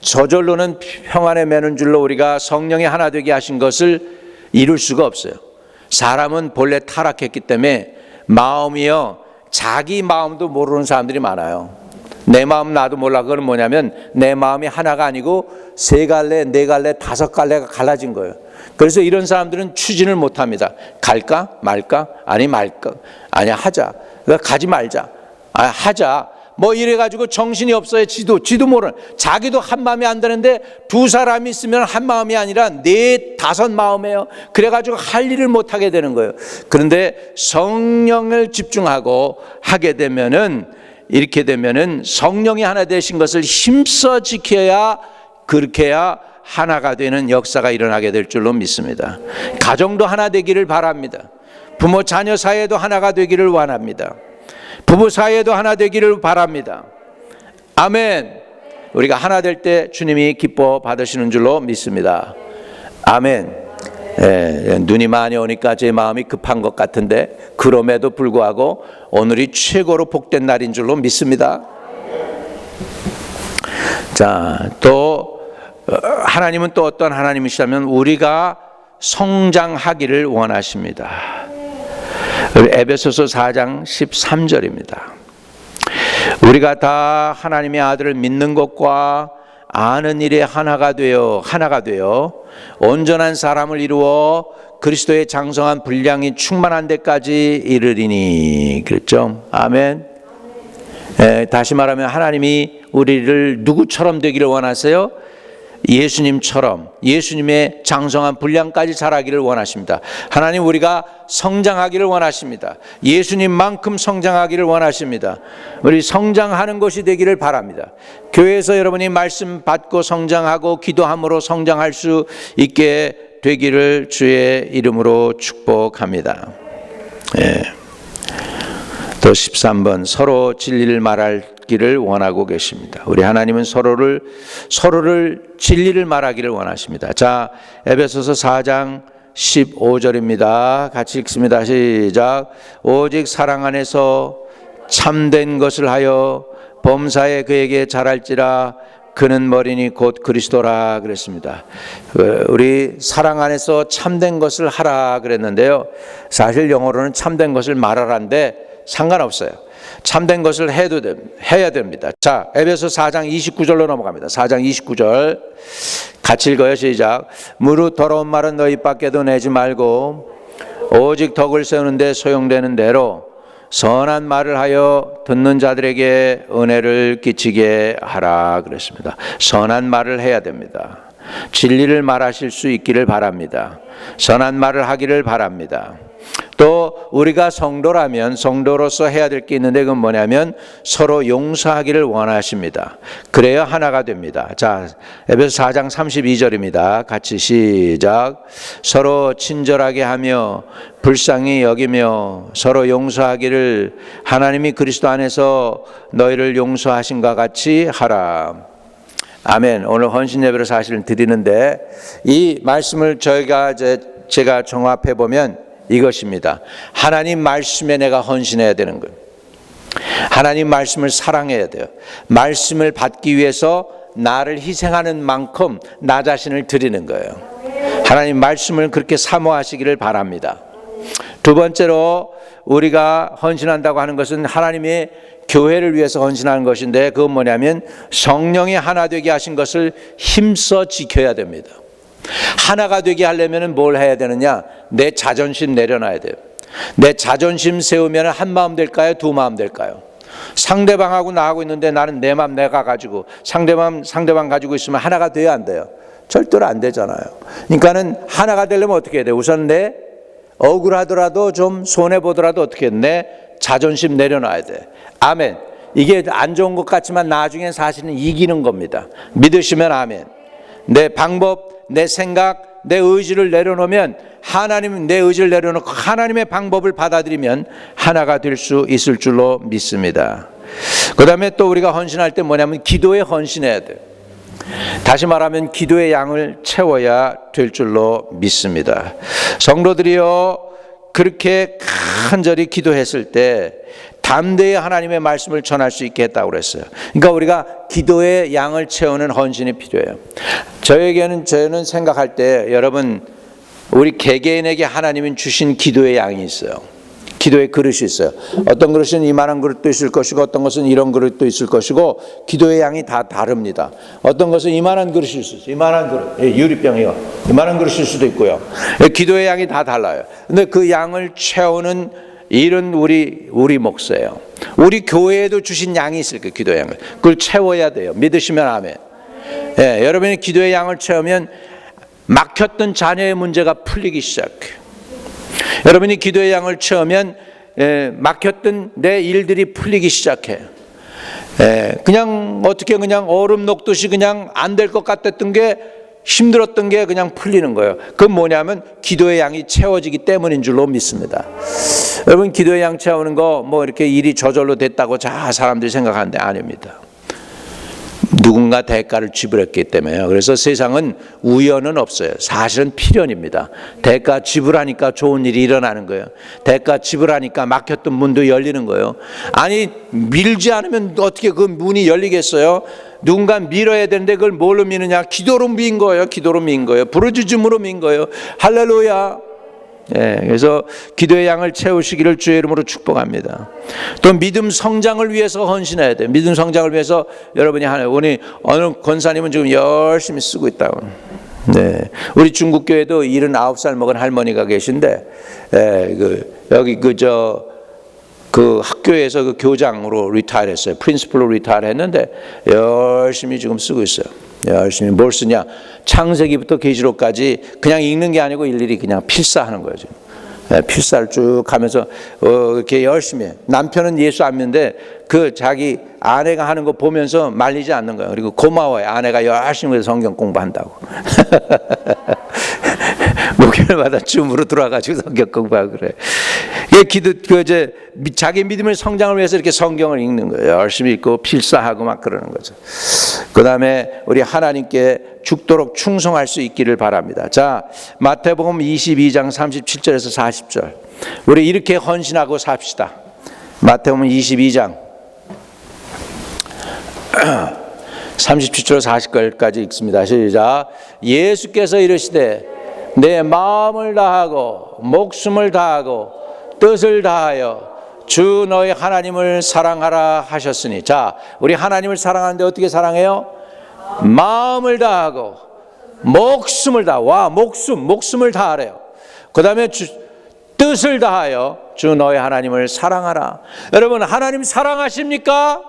저절로는 평안에 매는 줄로 우리가 성령이 하나 되게 하신 것을 이룰 수가 없어요. 사람은 본래 타락했기 때문에 마음이요, 자기 마음도 모르는 사람들이 많아요. 내 마음 나도 몰라. 그건 뭐냐면 내 마음이 하나가 아니고 세 갈래, 네 갈래, 다섯 갈래가 갈라진 거예요. 그래서 이런 사람들은 추진을 못합니다. 갈까 말까? 아니 말까? 아니 하자. 가지 말자. 하자. 뭐 이래가지고 정신이 없어요. 지도 모르는. 자기도 한 마음이 안 되는데 두 사람이 있으면 한 마음이 아니라 네 다섯 마음이에요. 그래가지고 할 일을 못하게 되는 거예요. 그런데 성령을 집중하고 하게 되면은, 이렇게 되면은 성령이 하나 되신 것을 힘써 지켜야, 그렇게 해야 하나가 되는 역사가 일어나게 될 줄로 믿습니다. 가정도 하나 되기를 바랍니다. 부모 자녀 사이에도 하나가 되기를 원합니다. 부부 사이에도 하나 되기를 바랍니다. 아멘. 우리가 하나 될 때 주님이 기뻐 받으시는 줄로 믿습니다. 아멘. 눈이 많이 오니까 제 마음이 급한 것 같은데 그럼에도 불구하고 오늘이 최고로 복된 날인 줄로 믿습니다. 자, 또 하나님은 또 어떤 하나님이시냐면 우리가 성장하기를 원하십니다. 에베소서 4장 13절입니다. 우리가 다 하나님의 아들을 믿는 것과 아는 일에 하나가 되어 온전한 사람을 이루어 그리스도의 장성한 분량이 충만한 데까지 이르리니. 그랬죠? 아멘. 다시 말하면 하나님이 우리를 누구처럼 되기를 원하세요? 예수님처럼, 예수님의 장성한 분량까지 자라기를 원하십니다. 하나님, 우리가 성장하기를 원하십니다. 예수님만큼 성장하기를 원하십니다. 우리 성장하는 것이 되기를 바랍니다. 교회에서 여러분이 말씀 받고 성장하고 기도함으로 성장할 수 있게 되기를 주의 이름으로 축복합니다. 또 13번, 서로 진리를 말하기를 원하고 계십니다. 우리 하나님은 서로를 진리를 말하기를 원하십니다. 자, 에베소서 4장 15절입니다. 같이 읽습니다. 시작. 오직 사랑 안에서 참된 것을 하여 범사에 그에게 잘할지라. 그는 머리니 곧 그리스도라 그랬습니다. 우리 사랑 안에서 참된 것을 하라 그랬는데요. 사실 영어로는 참된 것을 말하라는데 상관없어요. 참된 것을 해야 됩니다. 자, 에베소 4장 29절로 넘어갑니다. 4장 29절 같이 읽어요. 시작. 무릇 더러운 말은 너희 밖에도 내지 말고 오직 덕을 세우는 데 소용되는 대로 선한 말을 하여 듣는 자들에게 은혜를 끼치게 하라 그랬습니다. 선한 말을 해야 됩니다. 진리를 말하실 수 있기를 바랍니다. 선한 말을 하기를 바랍니다. 또 우리가 성도라면 성도로서 해야 될 게 있는데 그건 뭐냐면 서로 용서하기를 원하십니다. 그래야 하나가 됩니다. 자, 에베소 4장 32절입니다. 같이 시작. 서로 친절하게 하며 불쌍히 여기며 서로 용서하기를 하나님이 그리스도 안에서 너희를 용서하신과 같이 하라. 아멘. 오늘 헌신 예배를 사실은 드리는데 이 말씀을 제가 종합해 보면 이것입니다. 하나님 말씀에 내가 헌신해야 되는 거예요. 하나님 말씀을 사랑해야 돼요. 말씀을 받기 위해서 나를 희생하는 만큼 나 자신을 드리는 거예요. 하나님 말씀을 그렇게 사모하시기를 바랍니다. 두 번째로 우리가 헌신한다고 하는 것은 하나님의 교회를 위해서 헌신하는 것인데 그건 뭐냐면 성령이 하나 되게 하신 것을 힘써 지켜야 됩니다. 하나가 되게 하려면 뭘 해야 되느냐? 내 자존심 내려놔야 돼요. 내 자존심 세우면 한 마음 될까요? 두 마음 될까요? 상대방하고 나하고 있는데 나는 내 마음 내가 가지고 상대방 가지고 있으면 하나가 돼야 안 돼요? 절대로 안 되잖아요. 그러니까는 하나가 되려면 어떻게 해야 돼요? 우선 내 억울하더라도 좀 손해보더라도 어떻게 해? 내 자존심 내려놔야 돼. 아멘. 이게 안 좋은 것 같지만 나중엔 사실은 이기는 겁니다. 믿으시면 아멘. 내 방법, 내 생각, 내 의지를 내려놓으면 하나님, 내 의지를 내려놓고 하나님의 방법을 받아들이면 하나가 될 수 있을 줄로 믿습니다. 그 다음에 또 우리가 헌신할 때 뭐냐면 기도에 헌신해야 돼요. 다시 말하면 기도의 양을 채워야 될 줄로 믿습니다. 성도들이요, 그렇게 간절히 기도했을 때 담대히 하나님의 말씀을 전할 수 있게 했다고 그랬어요. 그러니까 우리가 기도의 양을 채우는 헌신이 필요해요. 저는 생각할 때 여러분 우리 개개인에게 하나님이 주신 기도의 양이 있어요. 기도의 그릇이 있어요. 어떤 그릇은 이만한 그릇도 있을 것이고 어떤 것은 이런 그릇도 있을 것이고 기도의 양이 다 다릅니다. 어떤 것은 이만한 그릇일 수 있어요. 이만한 그릇, 유리병이요. 이만한 그릇일 수도 있고요. 기도의 양이 다 달라요. 근데 그 양을 채우는 일은 우리 몫이에요. 우리 교회에도 주신 양이 있을 거예요. 기도의 양을. 그걸 채워야 돼요. 믿으시면 아멘. 예, 여러분이 기도의 양을 채우면 막혔던 자녀의 문제가 풀리기 시작해요. 여러분이 기도의 양을 채우면 막혔던 내 일들이 풀리기 시작해요. 그냥 어떻게 그냥 얼음 녹듯이 그냥 안 될 것 같았던 게 힘들었던 게 그냥 풀리는 거예요. 그건 뭐냐면 기도의 양이 채워지기 때문인 줄로 믿습니다. 여러분 기도의 양 채우는 거 뭐 이렇게 일이 저절로 됐다고 사람들이 생각하는데 아닙니다. 누군가 대가를 지불했기 때문에요. 그래서 세상은 우연은 없어요. 사실은 필연입니다. 대가 지불하니까 좋은 일이 일어나는 거예요. 대가 지불하니까 막혔던 문도 열리는 거예요. 아니 밀지 않으면 어떻게 그 문이 열리겠어요? 누군가 밀어야 되는데 그걸 뭘로 미느냐? 기도로 민 거예요. 기도로 민 거예요. 부르짖음으로 민 거예요. 할렐루야. 그래서 기도의 양을 채우시기를 주의 이름으로 축복합니다. 또 믿음 성장을 위해서 헌신해야 돼요. 믿음 성장을 위해서 여러분이 오늘 어느 권사님은 지금 열심히 쓰고 있다고. 우리 중국 교회도 79살 먹은 할머니가 계신데 여기 그 학교에서 그 교장으로 리타일했어요. 프린시플로 리타일했는데 열심히 지금 쓰고 있어요. 열심히 뭘 쓰냐? 창세기부터 계시록까지 그냥 읽는 게 아니고 일일이 그냥 필사하는 거예요. 지금. 필사를 쭉 하면서 이렇게 열심히 해. 남편은 예수 안 믿는데 그 자기 아내가 하는 거 보면서 말리지 않는 거예요. 그리고 고마워요. 아내가 열심히 해서 성경 공부한다고. 목요일마다 줌으로 들어와가지고 성경 공부하고 그래. 자기 믿음의 성장을 위해서 이렇게 성경을 읽는 거예요. 열심히 읽고 필사하고 막 그러는 거죠. 그 다음에 우리 하나님께 죽도록 충성할 수 있기를 바랍니다. 자, 마태복음 22장 37절에서 40절. 우리 이렇게 헌신하고 삽시다. 마태복음 22장 37절 40절까지 읽습니다. 시작. 예수께서 이르시되 내 마음을 다하고 목숨을 다하고 뜻을 다하여 주 너희 하나님을 사랑하라 하셨으니. 자, 우리 하나님을 사랑하는데 어떻게 사랑해요? 마음을 다하고 목숨을 다하고. 와, 목숨을 다하래요. 그 다음에 뜻을 다하여 주 너희 하나님을 사랑하라. 여러분, 하나님 사랑하십니까?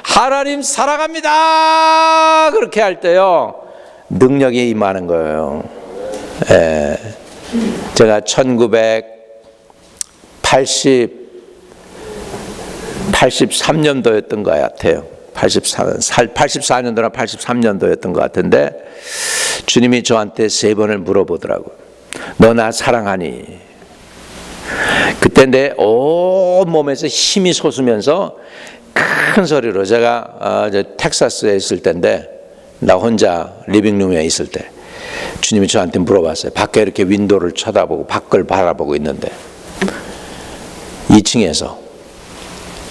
하나님 사랑합니다. 그렇게 할 때요, 능력이 임하는 거예요. 제가 83년도였던 것 같아요. 84년도나 83년도였던 것 같은데 주님이 저한테 3번을 물어보더라고요. 너 나 사랑하니? 그때 내 온몸에서 힘이 솟으면서 큰 소리로, 제가 텍사스에 있을 때인데 나 혼자 리빙룸에 있을 때 주님이 저한테 물어봤어요. 밖에 이렇게 윈도우를 쳐다보고 밖을 바라보고 있는데 2층에서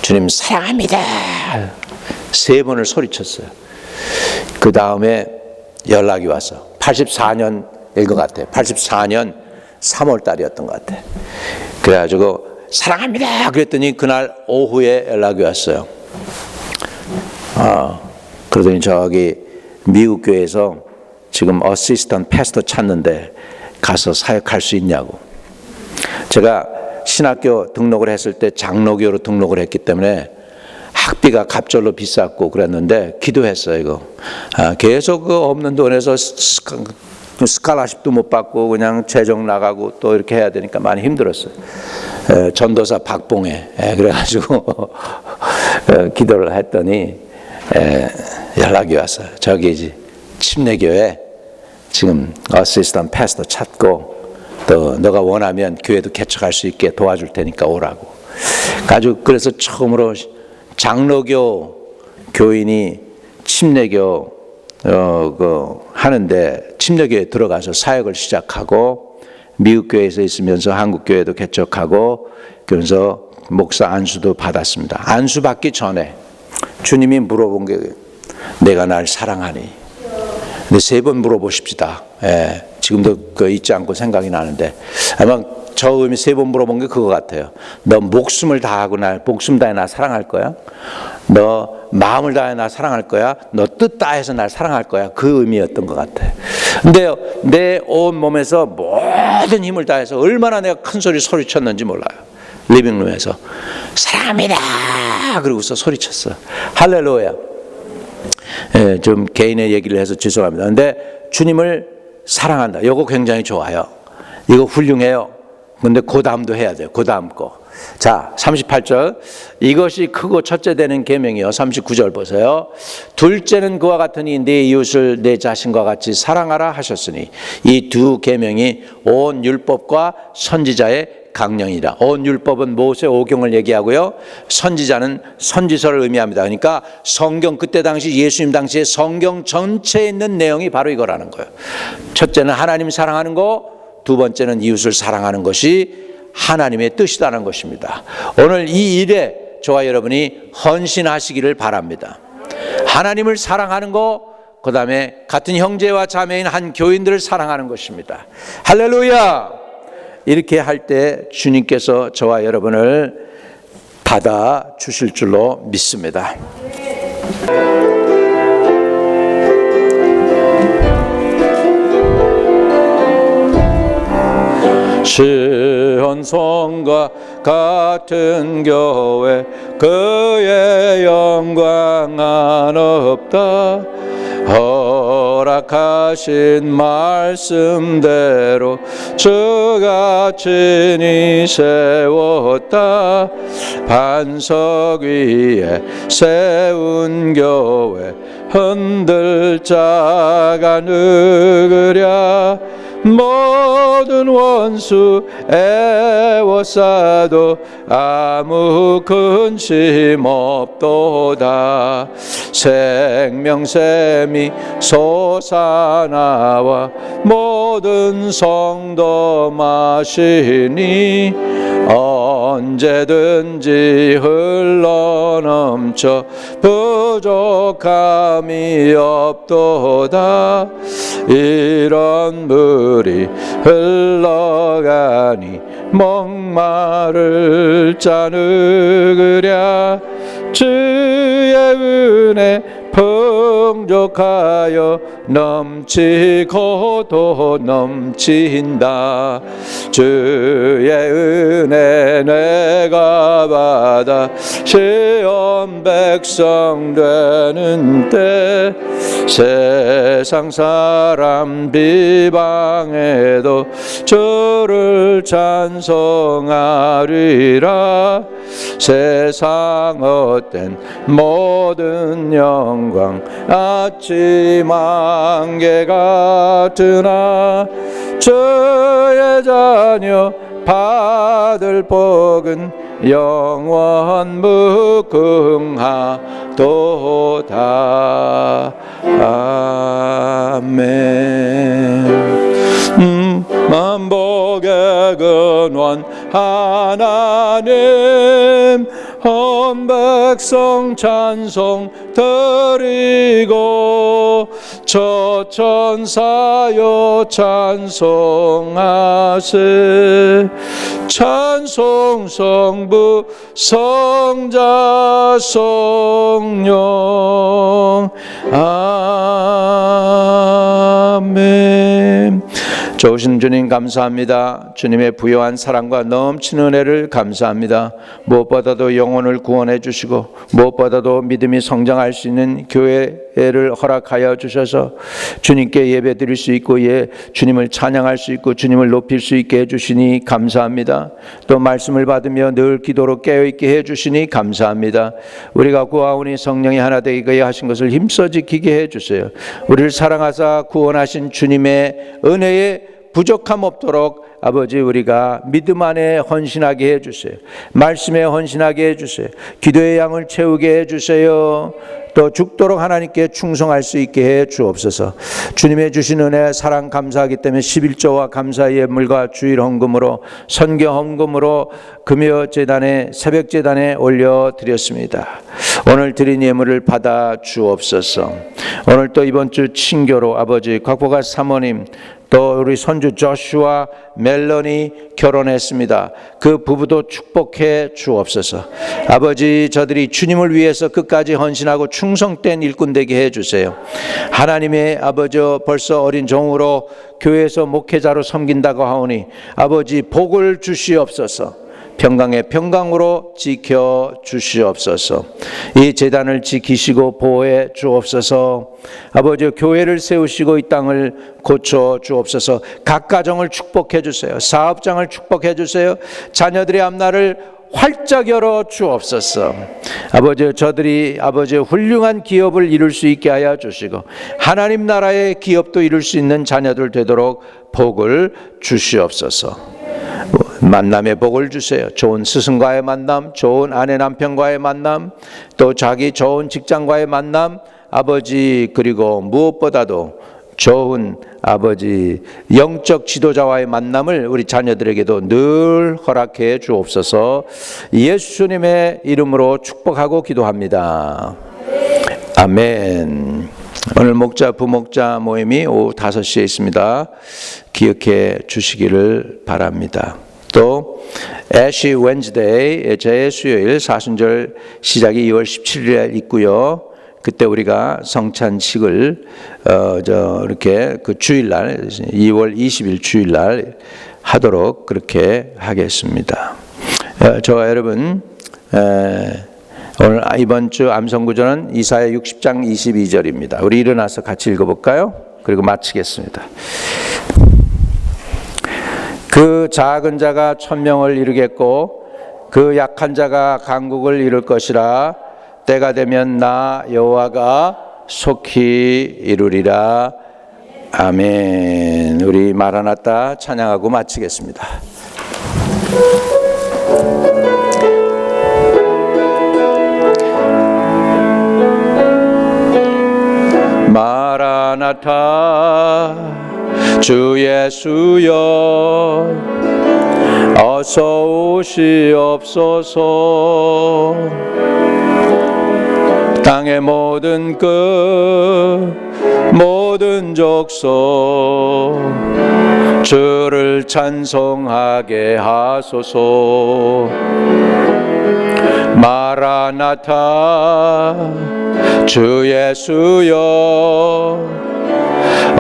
주님 사랑합니다 3번을 소리쳤어요. 그 다음에 연락이 왔어. 84년일 것 같아요. 84년 3월 달이었던 것 같아요. 그래가지고 사랑합니다 그랬더니 그날 오후에 연락이 왔어요. 그러더니 저기 미국 교회에서 지금 어시스턴트 패스터 찾는데 가서 사역할 수 있냐고. 제가 신학교 등록을 했을 때 장로교로 등록을 했기 때문에 학비가 갑절로 비쌌고 그랬는데 기도했어요. 이거 계속 그 없는 돈에서 스칼라십도 못 받고 그냥 재정 나가고 또 이렇게 해야 되니까 많이 힘들었어요. 전도사 박봉에 그래가지고 기도를 했더니 연락이 왔어요. 저기 침례교회 지금 어시스턴트 패스터 찾고 또 너가 원하면 교회도 개척할 수 있게 도와줄 테니까 오라고. 그래서 처음으로 장로교 교인이 침례교 하는데 침례교회에 들어가서 사역을 시작하고 미국 교회에서 있으면서 한국 교회도 개척하고 그래서 목사 안수도 받았습니다. 안수 받기 전에 주님이 물어본 게 내가 날 사랑하니? 근데 3번 물어보십시다. 지금도 잊지 않고 생각이 나는데 아마 저 의미 3번 물어본 게 그거 같아요. 너 목숨을 다하고 목숨 다해 나 사랑할 거야? 너 마음을 다해 나 사랑할 거야? 너 뜻 다해서 날 사랑할 거야? 그 의미였던 것 같아. 근데 내 온 몸에서 모든 힘을 다해서 얼마나 내가 큰 소리쳤는지 몰라요. 리빙룸에서 사랑합니다 그러고서 소리쳤어. 할렐루야. 좀 개인의 얘기를 해서 죄송합니다. 근데 주님을 사랑한다. 이거 굉장히 좋아요. 이거 훌륭해요. 근데 그 다음도 해야 돼요. 그 다음 거. 자, 38절. 이것이 크고 첫째 되는 계명이요. 39절 보세요. 둘째는 그와 같으니 네 이웃을 내 자신과 같이 사랑하라 하셨으니 이 두 계명이 온 율법과 선지자의 강령이라. 온 율법은 모세 오경을 얘기하고요. 선지자는 선지서를 의미합니다. 그러니까 성경, 그때 당시 예수님 당시에 성경 전체에 있는 내용이 바로 이거라는 거예요. 첫째는 하나님 사랑하는 거, 두 번째는 이웃을 사랑하는 것이 하나님의 뜻이라는 것입니다. 오늘 이 일에 저와 여러분이 헌신하시기를 바랍니다. 하나님을 사랑하는 거, 그 다음에 같은 형제와 자매인 한 교인들을 사랑하는 것입니다. 할렐루야! 이렇게 할 때 주님께서 저와 여러분을 받아 주실 줄로 믿습니다. 시온성과 같은 교회 그의 영광은 없다. 허락하신 말씀대로 주가 친히 세웠다. 반석 위에 세운 교회 흔들 자가 누구랴. 모두 모든 원수 애워싸도 아무 근심 없도다. 생명샘이 솟아나와 모든 성도 마시니 언제든지 흘러넘쳐 부족함이 없도다. 이런 물이 흘러가니 목마를 짜느그랴. 주의 은혜 풍족하여 넘치고 또 넘친다. 주의 은혜 내가 받아 시온 백성 되는 때 세상 사람 비방해도 주를 찬송하리라. 세상 헛된 모든 영광 아침 안개 같으나 주의 자녀 받을 복은 영원 무궁하도다. 아멘. 만복의 근원 하나님 온 백성 찬송 드리고 저 천사여 찬송하세. 찬송 성부 성자 성령 아멘. 좋으신 주님 감사합니다. 주님의 부요한 사랑과 넘치는 은혜를 감사합니다. 무엇보다도 영혼을 구원해 주시고 무엇보다도 믿음이 성장할 수 있는 교회를 허락하여 주셔서 주님께 예배 드릴 수 있고 주님을 찬양할 수 있고 주님을 높일 수 있게 해주시니 감사합니다. 또 말씀을 받으며 늘 기도로 깨어있게 해주시니 감사합니다. 우리가 구하오니 성령이 하나 되게 하신 것을 힘써 지키게 해주세요. 우리를 사랑하사 구원하신 주님의 은혜에 부족함 없도록 아버지 우리가 믿음 안에 헌신하게 해주세요. 말씀에 헌신하게 해주세요. 기도의 양을 채우게 해주세요. 또 죽도록 하나님께 충성할 수 있게 해 주옵소서. 주님의 주신 은혜 사랑 감사하기 때문에 11조와 감사의 예물과 주일 헌금으로 선교 헌금으로 금요 재단에 새벽 재단에 올려드렸습니다. 오늘 드린 예물을 받아 주옵소서. 오늘 또 이번 주 친교로 아버지 곽보가 사모님 또 우리 손주 조슈아 멜론이 결혼했습니다. 그 부부도 축복해 주옵소서. 아버지 저들이 주님을 위해서 끝까지 헌신하고 충성된 일꾼 되게 해주세요. 하나님의 아버지 벌써 어린 종으로 교회에서 목회자로 섬긴다고 하오니 아버지 복을 주시옵소서. 평강의 평강으로 지켜 주시옵소서. 이 재단을 지키시고 보호해 주옵소서. 아버지 교회를 세우시고 이 땅을 고쳐 주옵소서. 각 가정을 축복해 주세요. 사업장을 축복해 주세요. 자녀들의 앞날을 활짝 열어 주옵소서. 아버지 저들이 아버지 훌륭한 기업을 이룰 수 있게 하여 주시고 하나님 나라의 기업도 이룰 수 있는 자녀들 되도록 복을 주시옵소서. 만남의 복을 주세요. 좋은 스승과의 만남, 좋은 아내 남편과의 만남, 또 자기 좋은 직장과의 만남, 아버지 그리고 무엇보다도 좋은 아버지 영적 지도자와의 만남을 우리 자녀들에게도 늘 허락해 주옵소서. 예수님의 이름으로 축복하고 기도합니다. 아멘. 오늘 목자 부목자 모임이 오후 5시에 있습니다. 기억해 주시기를 바랍니다. 또 애쉬 웬즈데이 제수요일 사순절 시작이 2월 17일에 있고요. 그때 우리가 성찬식을 이렇게 그 주일날 2월 20일 주일날 하도록 그렇게 하겠습니다. 저와 여러분 오늘 이번 주 암송구절은 이사야 60장 22절입니다. 우리 일어나서 같이 읽어볼까요? 그리고 마치겠습니다. 그 작은 자가 천명을 이루겠고 그 약한 자가 강국을 이룰 것이라. 때가 되면 나 여호와가 속히 이루리라. 아멘. 우리 마라나타 찬양하고 마치겠습니다. 마라나타 주 예수여 어서 오시옵소서. 땅의 모든 끝 모든 족속 주를 찬송하게 하소서. 마라나타 주 예수여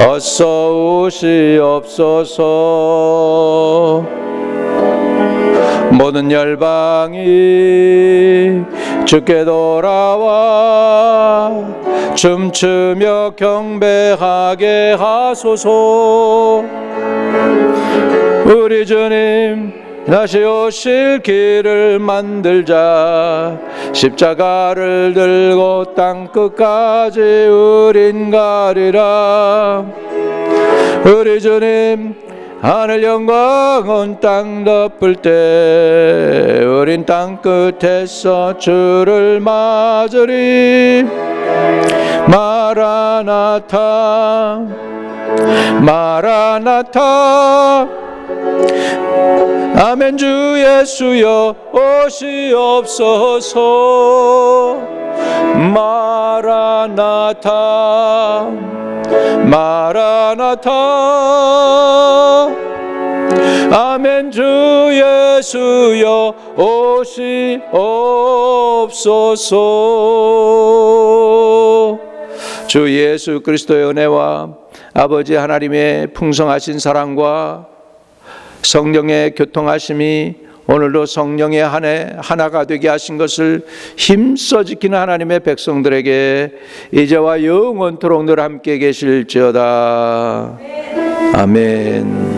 어서 오시옵소서. 모든 열방이 주께 돌아와 춤추며 경배하게 하소서. 우리 주님 다시 오실 길을 만들자. 십자가를 들고 땅끝까지 우린 가리라. 우리 주님 하늘 영광은 땅 덮을 때 우린 땅끝에서 주를 맞으리. 마라나타 마라나타 아멘. 주 예수여 오시옵소서. 마라나타 마라나타 아멘. 주 예수여 오시옵소서. 주 예수 그리스도의 은혜와 아버지 하나님의 풍성하신 사랑과 성령의 교통하심이 오늘도 성령의 한 해 하나가 되게 하신 것을 힘써 지키는 하나님의 백성들에게 이제와 영원토록 늘 함께 계실지어다. 아멘.